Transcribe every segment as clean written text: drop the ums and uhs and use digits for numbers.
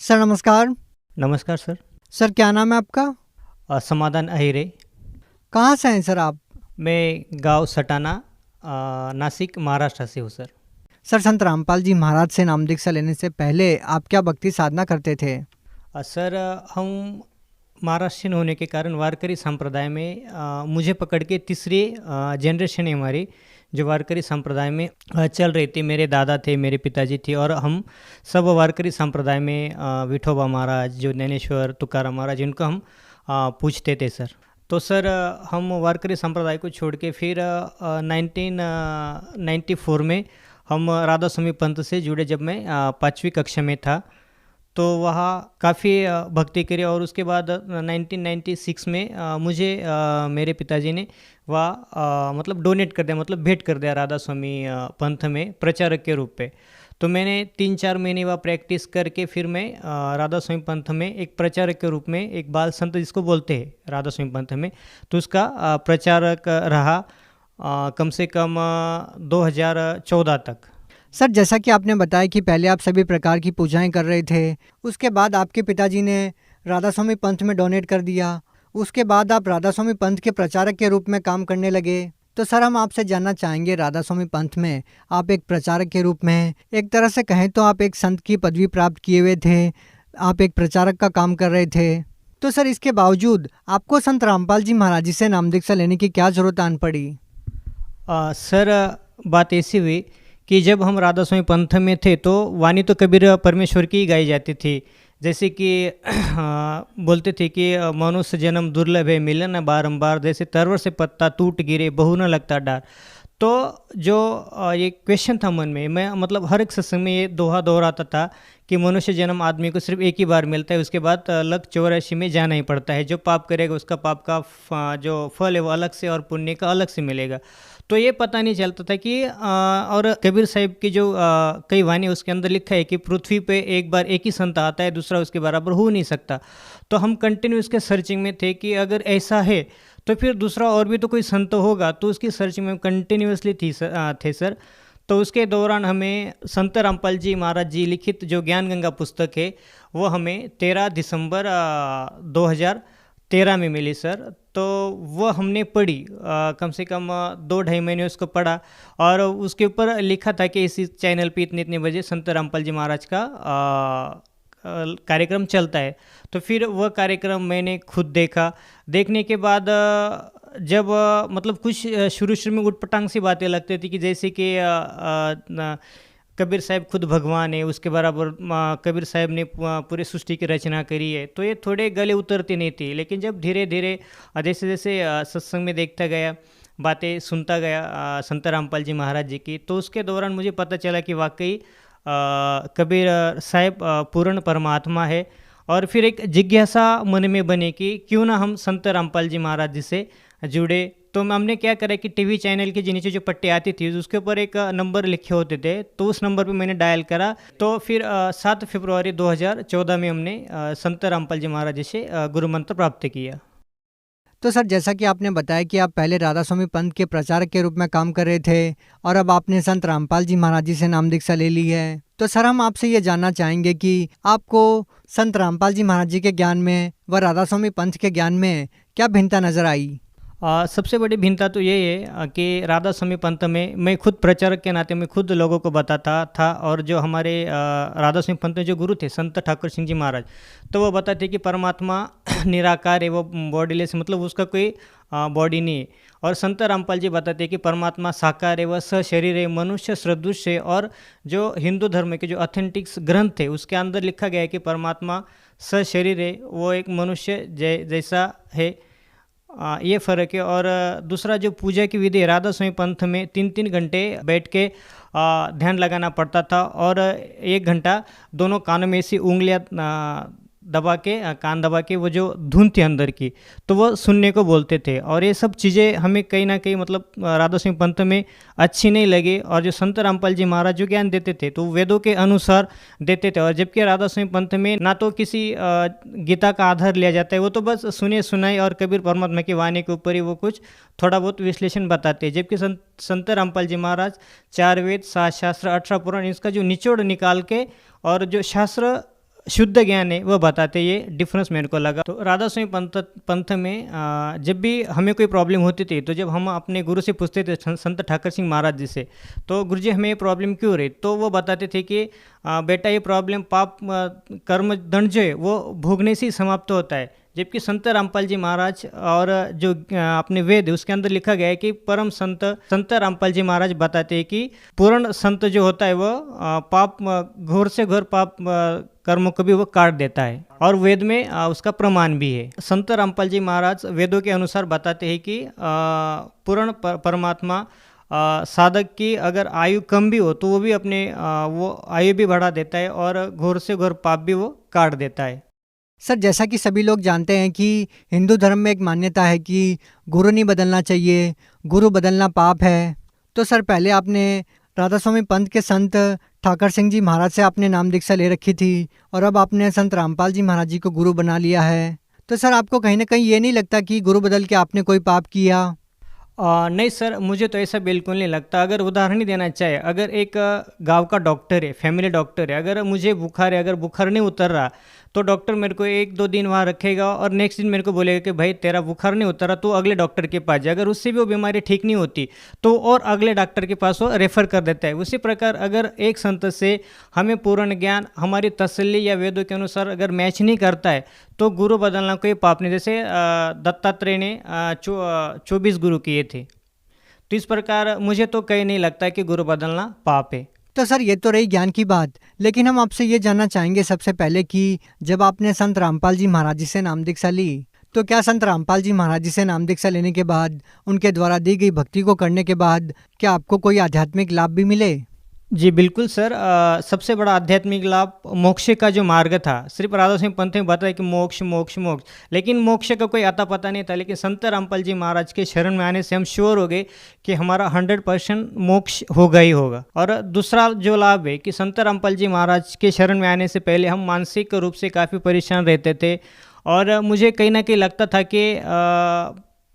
Sir नमस्कार। नमस्कार sir. Sir क्या नाम है आपका? समाधान अहिरे। कहाँ से हैं सर आप? मैं गांव सटाना, नासिक, महाराष्ट्र से हूँ सर। सर संत रामपाल जी महाराज से नाम दीक्षा लेने से पहले आप क्या भक्ति साधना करते थे? सर, हम महाराष्ट्रियन होने के कारण वारकरी संप्रदाय में मुझे पकड़ के तीसरी जनरेशन है हमारी, जो वारकरी संप्रदाय में चल रही थी। मेरे दादा थे, मेरे पिताजी थे, और हम सब वारकरी संप्रदाय में विठोबा महाराज, जो ज्ञानेश्वर, तुकाराम महाराज, इनको हम पूछते थे सर। तो सर, हम वारकरी संप्रदाय को छोड़ के फिर 1994 में हम राधा स्वामी पंथ से जुड़े। जब मैं 5वीं कक्षा में था तो वहाँ काफ़ी भक्ति करी, और उसके बाद 1996 में मुझे मेरे पिताजी ने वहाँ मतलब डोनेट कर दिया, मतलब भेंट कर दिया राधा स्वामी पंथ में प्रचारक के रूप पे। तो मैंने 3-4 महीने वहाँ प्रैक्टिस करके फिर मैं राधा स्वामी पंथ में एक प्रचारक के रूप में, एक बाल संत जिसको बोलते हैं राधा स्वामी पंथ में, तो उसका प्रचारक रहा कम से कम 2014 तक। सर जैसा कि आपने बताया कि पहले आप सभी प्रकार की पूजाएं कर रहे थे, उसके बाद आपके पिताजी ने राधा स्वामी पंथ में डोनेट कर दिया, उसके बाद आप राधा स्वामी पंथ के प्रचारक के रूप में काम करने लगे। तो सर हम आपसे जानना चाहेंगे, राधा स्वामी पंथ में आप एक प्रचारक के रूप में, एक तरह से कहें तो आप एक संत की पदवी प्राप्त किए हुए थे, आप एक प्रचारक का काम कर रहे थे। तो सर इसके बावजूद आपको संत रामपाल जी महाराज जी से नाम दीक्षा लेने की क्या ज़रूरत आन पड़ी? सर, बात ऐसी हुई कि जब हम राधा स्वामी पंथ में थे तो वाणी तो कबीर परमेश्वर की ही गाई जाती थी। जैसे कि बोलते थे कि मनुष्य जन्म दुर्लभ है, मिले न बारंबार, जैसे तरवर से पत्ता टूट गिरे, बहु न लगता डार। तो जो ये क्वेश्चन था मन में, मैं मतलब हर एक सत्संग में ये दोहा दोहराता था कि मनुष्य जन्म आदमी को सिर्फ एक ही बार मिलता है, उसके बाद लग 84 में जाना ही पड़ता है। जो पाप करेगा उसका पाप का जो फल है वो अलग से, और पुण्य का अलग से मिलेगा। तो ये पता नहीं चलता था कि और कबीर साहिब की जो कई वाणी उसके अंदर लिखा है कि पृथ्वी पे एक बार एक ही संत आता है, दूसरा उसके बराबर हो नहीं सकता। तो हम कंटिन्यू इसके सर्चिंग में थे कि अगर ऐसा है तो फिर दूसरा और भी तो कोई संत होगा, तो उसकी सर्चिंग में कंटिन्यूसली थे सर। तो उसके दौरान हमें संत रामपाल जी महाराज जी लिखित जो ज्ञान गंगा पुस्तक है वो हमें 13 दिसंबर 2013 में मिली सर। तो वो हमने पढ़ी, कम से कम 2-2.5 महीने उसको पढ़ा, और उसके ऊपर लिखा था कि इसी चैनल पे इतने इतने बजे संत रामपाल जी महाराज का कार्यक्रम चलता है। तो फिर वह कार्यक्रम मैंने खुद देखा। देखने के बाद जब मतलब कुछ शुरू शुरू में उटपटांग सी बातें लगती थी कि जैसे कि कबीर साहब खुद भगवान है, उसके बराबर कबीर साहब ने पूरे सृष्टि की रचना करी है, तो ये थोड़े गले उतरती नहीं थी। लेकिन जब धीरे धीरे जैसे जैसे सत्संग में देखता गया, बातें सुनता गया संत रामपाल जी महाराज जी की, तो उसके दौरान मुझे पता चला कि वाकई कबीर साहब पूर्ण परमात्मा है। और फिर एक जिज्ञासा मन में बने कि क्यों ना हम संत रामपाल जी महाराज जी से जुड़े। तो हमने क्या करा कि टीवी चैनल के नीचे जो पट्टी आती थी उसके ऊपर एक नंबर लिखे होते थे, तो उस नंबर पे मैंने डायल करा। तो फिर 7 फरवरी 2014 में हमने संत रामपाल जी महाराज जी से गुरु मंत्र प्राप्त किया। तो सर जैसा कि आपने बताया कि आप पहले राधा स्वामी पंथ के प्रचारक के रूप में काम कर रहे थे और अब आपने संत रामपाल जी महाराज जी से नाम दीक्षा ले ली है, तो सर हम आपसे ये जानना चाहेंगे कि आपको संत रामपाल जी महाराज जी के ज्ञान में व राधा स्वामी पंथ के ज्ञान में क्या भिन्नता नजर आई? सबसे बड़ी भिन्नता तो ये है कि राधा स्वामी पंथ में मैं खुद प्रचारक के नाते मैं खुद लोगों को बताता था, और जो हमारे राधा स्वामी पंथ में जो गुरु थे संत ठाकुर सिंह जी महाराज, तो वो बताते कि परमात्मा निराकार है, वो बॉडीलेस, मतलब उसका कोई बॉडी नहीं है। और संत रामपाल जी बताते हैं कि परमात्मा साकार है, वह सशरीर है, मनुष्य सदृश है। और जो हिंदू धर्म के जो ऑथेंटिक्स ग्रंथ है उसके अंदर लिखा गया है कि परमात्मा सशरीर है, वो एक मनुष्य जैसा है। ये फ़र्क है। और दूसरा जो पूजा की विधि राधा स्वामी पंथ में 3-3 घंटे बैठ के ध्यान लगाना पड़ता था, और 1 घंटा दोनों कानों में ऐसी उंगलियां दबा के कान दबा के वो जो धुन थी अंदर की, तो वो सुनने को बोलते थे। और ये सब चीज़ें हमें कहीं ना कहीं मतलब राधा स्वामी पंथ में अच्छी नहीं लगी। और जो संत रामपाल जी महाराज जो ज्ञान देते थे तो वेदों के अनुसार देते थे, और जबकि राधा स्वामी पंथ में ना तो किसी गीता का आधार लिया जाता है, वो तो बस सुने सुनाई और कबीर परमात्मा की वाणी के ऊपर ही वो कुछ थोड़ा बहुत विश्लेषण बताते हैं। जबकि संत रामपाल जी महाराज 4 वेद, 7 शास्त्र, 18 पुराण, इसका जो निचोड़ निकाल के और जो शास्त्र शुद्ध ज्ञान है वह बताते, ये डिफरेंस मेरे को लगा। तो राधा स्वामी पंथ में जब भी हमें कोई प्रॉब्लम होती थी, तो जब हम अपने गुरु से पूछते थे, संत ठाकर सिंह महाराज जी से, तो गुरु जी हमें ये प्रॉब्लम क्यों रही, तो वो बताते थे कि बेटा ये प्रॉब्लम पाप कर्म दंड जो है वो भोगने से ही समाप्त होता है। जबकि संत रामपाल जी महाराज और जो अपने वेद है उसके अंदर लिखा गया है कि परम संत रामपाल जी महाराज बताते हैं कि पूर्ण संत जो होता है वो पाप घोर से घोर पाप कर्मों को भी वो काट देता है, और वेद में उसका प्रमाण भी है। संत रामपाल जी महाराज वेदों के अनुसार बताते हैं कि पूर्ण परमात्मा साधक की अगर आयु कम भी हो तो वो भी अपने वो आयु भी बढ़ा देता है और घोर से घोर पाप भी वो काट देता है। सर, जैसा कि सभी लोग जानते हैं कि हिंदू धर्म में एक मान्यता है कि गुरु नहीं बदलना चाहिए, गुरु बदलना पाप है। तो सर, पहले आपने राधा स्वामी पंथ के संत ठाकर सिंह जी महाराज से आपने नाम दीक्षा ले रखी थी, और अब आपने संत रामपाल जी महाराज जी को गुरु बना लिया है। तो सर, आपको कहीं ना कहीं ये नहीं लगता कि गुरु बदल के आपने कोई पाप किया? नहीं सर, मुझे तो ऐसा बिल्कुल नहीं लगता। अगर उदाहरण ही देना चाहे, अगर एक गांव का डॉक्टर है, फैमिली डॉक्टर है, अगर मुझे बुखार है, अगर बुखार नहीं उतर रहा तो डॉक्टर मेरे को 1-2 दिन वहाँ रखेगा और नेक्स्ट दिन मेरे को बोलेगा कि भाई तेरा बुखार नहीं उतरा, तो अगले डॉक्टर के पास जा। अगर उससे भी वो बीमारी ठीक नहीं होती तो और अगले डॉक्टर के पास वो रेफ़र कर देता है। उसी प्रकार अगर एक संत से हमें पूर्ण ज्ञान हमारी तसल्ली या वेदों के अनुसार अगर मैच नहीं करता है तो गुरु बदलना कोई पाप नहीं। जैसे दत्तात्रेय ने 24 गुरु किए थे, तो इस प्रकार मुझे तो कहीं नहीं लगता कि गुरु बदलना पाप है। तो सर, ये तो रही ज्ञान की बात, लेकिन हम आपसे ये जानना चाहेंगे सबसे पहले कि जब आपने संत रामपाल जी महाराज जी से नाम दीक्षा ली, तो क्या संत रामपाल जी महाराज जी से नाम दीक्षा लेने के बाद, उनके द्वारा दी गई भक्ति को करने के बाद, क्या आपको कोई आध्यात्मिक लाभ भी मिले? जी बिल्कुल सर, सबसे बड़ा आध्यात्मिक लाभ मोक्ष का जो मार्ग था, सिर्फ राधा स्वामी पंथ में बताया कि मोक्ष मोक्ष मोक्ष, लेकिन मोक्ष का कोई अता पता नहीं था। लेकिन संत रामपाल जी महाराज के शरण में आने से हम श्योर हो गए कि हमारा 100% मोक्ष होगा ही होगा। और दूसरा जो लाभ है कि संत रामपाल जी महाराज के शरण में आने से पहले हम मानसिक रूप से काफ़ी परेशान रहते थे, और मुझे कहीं ना कहीं लगता था कि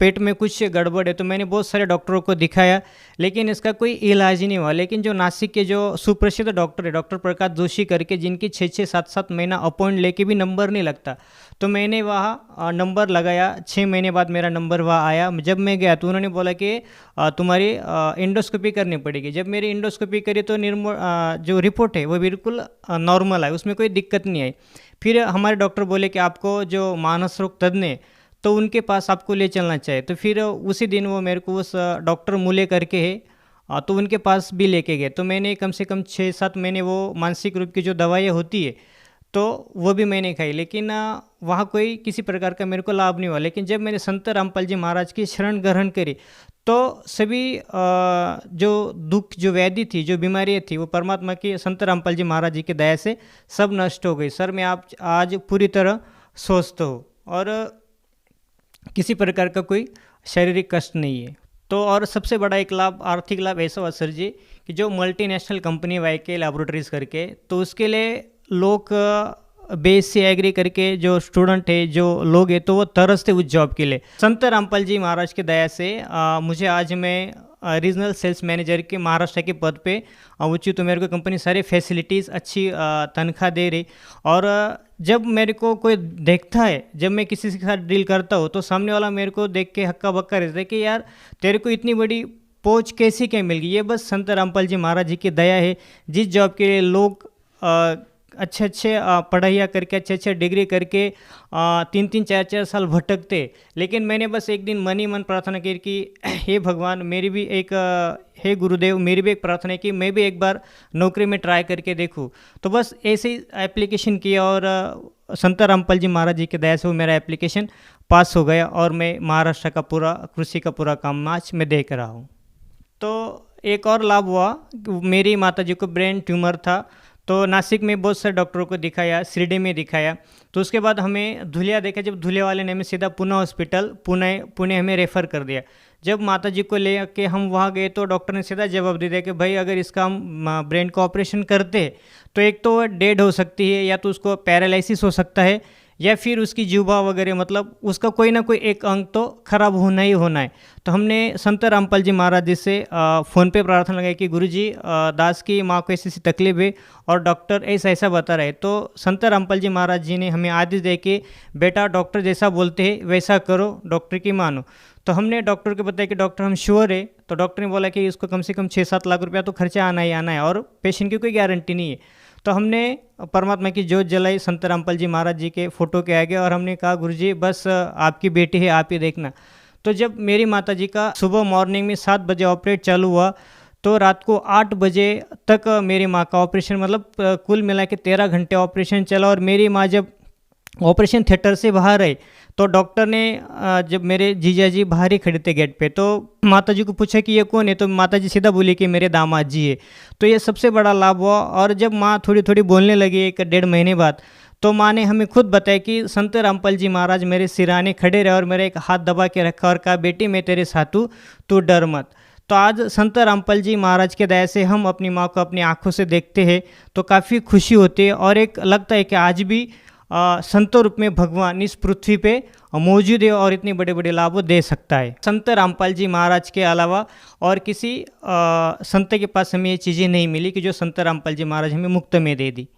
पेट में कुछ गड़बड़ है। तो मैंने बहुत सारे डॉक्टरों को दिखाया, लेकिन इसका कोई इलाज ही नहीं हुआ। लेकिन जो नासिक के जो सुप्रसिद्ध डॉक्टर है, डॉक्टर प्रकाश जोशी करके, जिनकी 6-6 7-7 महीना अपॉइंट लेके भी नंबर नहीं लगता, तो मैंने वहाँ नंबर लगाया। 6 महीने बाद मेरा नंबर वहाँ आया। जब मैं गया तो उन्होंने बोला कि तुम्हारी इंडोस्कोपी करनी पड़ेगी। जब मेरी इंडोस्कोपी करी तो जो रिपोर्ट है वो बिल्कुल नॉर्मल है, उसमें कोई दिक्कत नहीं आई। फिर हमारे डॉक्टर बोले कि आपको जो मानस रोग तज्ञ है तो उनके पास आपको ले चलना चाहिए। तो फिर उसी दिन वो मेरे को उस डॉक्टर मूले करके है, तो उनके पास भी लेके गए। तो मैंने कम से कम 6-7 महीने वो मानसिक रूप की जो दवाइयाँ होती है तो वो भी मैंने खाई, लेकिन वहाँ कोई किसी प्रकार का मेरे को लाभ नहीं हुआ। लेकिन जब मैंने संत रामपाल जी महाराज की शरण ग्रहण करी तो सभी जो दुख, जो व्याधि थी, जो बीमारियाँ थी, वो परमात्मा की संत रामपाल जी महाराज जी की दया से सब नष्ट हो गई। सर, मैं आप आज पूरी तरह स्वस्थ हूँ और किसी प्रकार का कोई शारीरिक कष्ट नहीं है। तो और सबसे बड़ा एक लाभ, आर्थिक लाभ ऐसा हुआ सर जी कि जो मल्टीनेशनल कंपनी वाईके लैबोरेटरीज करके, तो उसके लिए लोग BSc एग्री करके जो स्टूडेंट है, जो लोग हैं, तो वो तरसते उस जॉब के लिए। संत रामपाल जी महाराज की दया से मुझे आज मैं रीजनल सेल्स मैनेजर के महाराष्ट्र के पद पे उचित, तो मेरे को कंपनी सारे फैसिलिटीज़, अच्छी तनख्वाह दे रही। और जब मेरे को कोई देखता है, जब मैं किसी के साथ डील करता हूँ, तो सामने वाला मेरे को देख के हक्का बक्का रहता है कि यार तेरे को इतनी बड़ी पोच कैसी क्या मिल गई। ये बस संत रामपाल जी महाराज जी की दया है। जिस जॉब के लिए लोग अच्छे पढ़ाइयाँ करके, अच्छे डिग्री करके 3-3 4-4 साल भटकते, लेकिन मैंने बस एक दिन मन ही मन प्रार्थना की कि हे भगवान, मेरी भी एक हे गुरुदेव, मेरी भी एक प्रार्थना है कि मैं भी एक बार नौकरी में ट्राई करके देखूं। तो बस ऐसे ही एप्लीकेशन किया और संत रामपाल जी महाराज जी की दया से वो मेरा एप्लीकेशन पास हो गया और मैं महाराष्ट्र का पूरा कृषि का पूरा काम आज मैं देख रहा हूँ। तो एक और लाभ हुआ, मेरी माता जी को ब्रेन ट्यूमर था, तो नासिक में बहुत सारे डॉक्टरों को दिखाया, शिरडी में दिखाया। तो उसके बाद हमें धुलिया देखा। जब धुलिया वाले ने हमें सीधा पूना हॉस्पिटल पुणे हमें रेफ़र कर दिया। जब माता जी को ले के हम वहाँ गए तो डॉक्टर ने सीधा जवाब दे दिया कि भाई अगर इसका हम ब्रेन का ऑपरेशन करते तो एक तो डेड हो सकती है, या तो उसको पैरालिसिस हो सकता है, या फिर उसकी जीवा वगैरह, मतलब उसका कोई ना कोई एक अंग तो खराब होना ही होना है। तो हमने संत रामपाल जी महाराज जी से फ़ोन पे प्रार्थना लगाई कि गुरुजी, दास की माँ को ऐसी ऐसी तकलीफ है और डॉक्टर ऐसा ऐसा बता रहे। तो संत रामपाल जी महाराज जी ने हमें आदेश दे कि बेटा डॉक्टर जैसा बोलते हैं वैसा करो, डॉक्टर की मानो। तो हमने डॉक्टर को बताया कि डॉक्टर हम श्योर है। तो डॉक्टर ने बोला कि इसको कम से कम 6-7 लाख रुपया तो खर्चा आना ही आना है और पेशेंट की कोई गारंटी नहीं है। तो हमने परमात्मा की जोत जलाई संत रामपाल जी महाराज जी के फ़ोटो के आगे और हमने कहा गुरुजी बस आपकी बेटी है, आप ही देखना। तो जब मेरी माता जी का सुबह मॉर्निंग में 7 बजे ऑपरेट चालू हुआ तो रात को 8 बजे तक मेरी माँ का ऑपरेशन, मतलब कुल मिला के 13 घंटे ऑपरेशन चला। और मेरी माँ जब ऑपरेशन थिएटर से बाहर आई तो डॉक्टर ने जब मेरे जीजा जी बाहर ही खड़े थे गेट पे, तो माता जी को पूछा कि ये कौन है, तो माता जी सीधा बोली कि मेरे दामाद जी है। तो ये सबसे बड़ा लाभ हुआ। और जब माँ थोड़ी थोड़ी बोलने लगी 1-1.5 महीने बाद, तो माँ ने हमें खुद बताया कि संत रामपाल जी महाराज मेरे सिराने खड़े रहे और मेरा एक हाथ दबा के रखा और कहा बेटी मैं तेरे साथ हूँ, तू डर मत। तो आज संत रामपाल जी महाराज के दया से हम अपनी माँ को अपनी आँखों से देखते हैं तो काफ़ी खुशी होती है और एक लगता है कि आज भी संतों रूप में भगवान इस पृथ्वी पे मौजूद है और इतने बड़े बड़े लाभ वो दे सकता है। संत रामपाल जी महाराज के अलावा और किसी संत के पास हमें ये चीज़ें नहीं मिली कि जो संत रामपाल जी महाराज हमें मुफ्त में दे दी।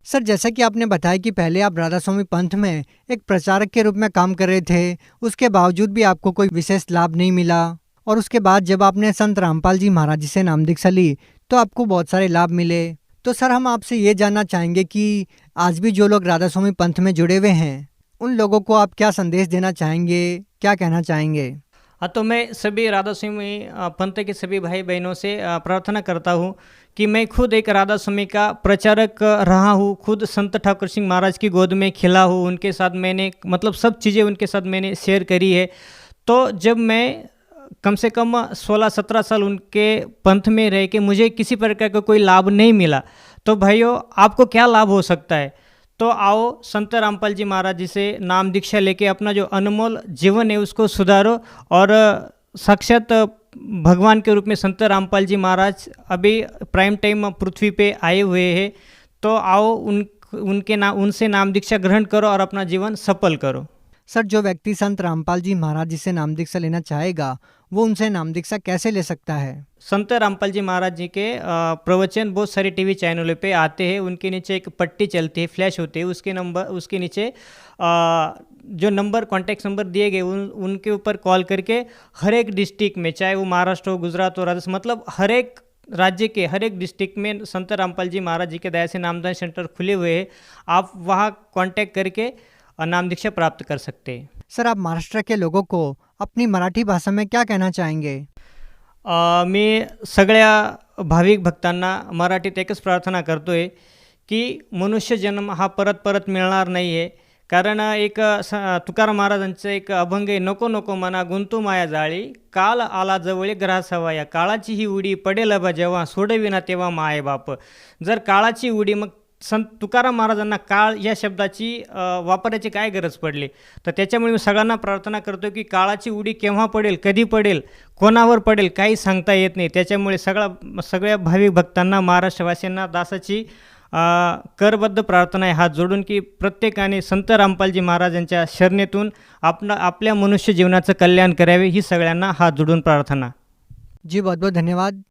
सर, जैसा कि आपने बताया कि पहले आप राधा स्वामी पंथ में एक प्रचारक के रूप में काम कर रहे थे, उसके बावजूद भी आपको कोई विशेष लाभ नहीं मिला, और उसके बाद जब आपने संत रामपाल जी महाराज जी से नाम दीक्षा ली तो आपको बहुत सारे लाभ मिले। तो सर, हम आपसे ये जानना चाहेंगे कि आज भी जो लोग राधा स्वामी पंथ में जुड़े हुए हैं उन लोगों को आप क्या संदेश देना चाहेंगे, क्या कहना चाहेंगे? हाँ, तो मैं सभी राधा स्वामी पंथ के सभी भाई बहनों से प्रार्थना करता हूँ कि मैं खुद एक राधा स्वामी का प्रचारक रहा हूँ, खुद संत ठाकुर सिंह महाराज की गोद में खिला हूँ, उनके साथ मैंने मतलब सब चीज़ें उनके साथ मैंने शेयर करी है। तो जब मैं कम से कम 16-17 साल उनके पंथ में रह के मुझे किसी प्रकार का कोई लाभ नहीं मिला, तो भाइयों आपको क्या लाभ हो सकता है? तो आओ संत रामपाल जी महाराज जी से नाम दीक्षा लेके अपना जो अनमोल जीवन है उसको सुधारो। और साक्षात भगवान के रूप में संत रामपाल जी महाराज अभी प्राइम टाइम पृथ्वी पे आए हुए हैं। तो आओ उनसे नाम दीक्षा ग्रहण करो और अपना जीवन सफल करो। सर, जो व्यक्ति संत रामपाल जी महाराज जी से नाम दीक्षा लेना चाहेगा वो उनसे नाम दीक्षा कैसे ले सकता है? संत रामपाल जी महाराज जी के प्रवचन बहुत सारे टीवी चैनलों पे आते हैं। उनके नीचे एक पट्टी चलती है, फ्लैश होती है, उसके नीचे जो नंबर कॉन्टैक्ट नंबर दिए गए उनके ऊपर कॉल करके हर एक डिस्ट्रिक्ट में, चाहे वो महाराष्ट्र हो, गुजरात हो, राजस्थान, मतलब हर एक राज्य के हर एक डिस्ट्रिक्ट में संत रामपाल जी महाराज जी के दया से नामदान सेंटर खुले हुए हैं। आप वहाँ कॉन्टैक्ट करके नाम दीक्षा प्राप्त कर सकते हैं। सर, आप महाराष्ट्र के लोगों को अपनी मराठी भाषा में क्या कहना चाहेंगे? मी सगळ्या भाविक भक्तांना मराठीत एकच प्रार्थना करतो आहे की मनुष्य जन्म हा परत परत मिळणार नाही आहे। कारण एक तुकाराम महाराजांचं एक अभंग आहे, नको नको मना गुंतू माया जाळी, काल आला जवळी ग्रासावा, या काळाची ही उडी पडेल बा जेव्हा, सोडविना तेव्हा माय बाप। जर काळाची उडी, मग संत तुकाराम महाराजांना काळ या शब्दाची वापरायची काय गरज पडली? तर त्याच्यामुळे मी सगळ्यांना प्रार्थना करतो की काळाची उडी केव्हा पडेल, कधी पडेल, कोणावर पडेल काही सांगता येत नाही। त्याच्यामुळे सगळ्या भाविक भक्तांना, महाराष्ट्रवासीयांना दासाची करबद्ध प्रार्थना आहे हात जोडून की प्रत्येकाने संत रामपालजी महाराजांच्या शरणेतून आपल्या मनुष्य जीवनाचं कल्याण करावे, ही सगळ्यांना हात जोडून प्रार्थना। जी, बहुत बहुत धन्यवाद।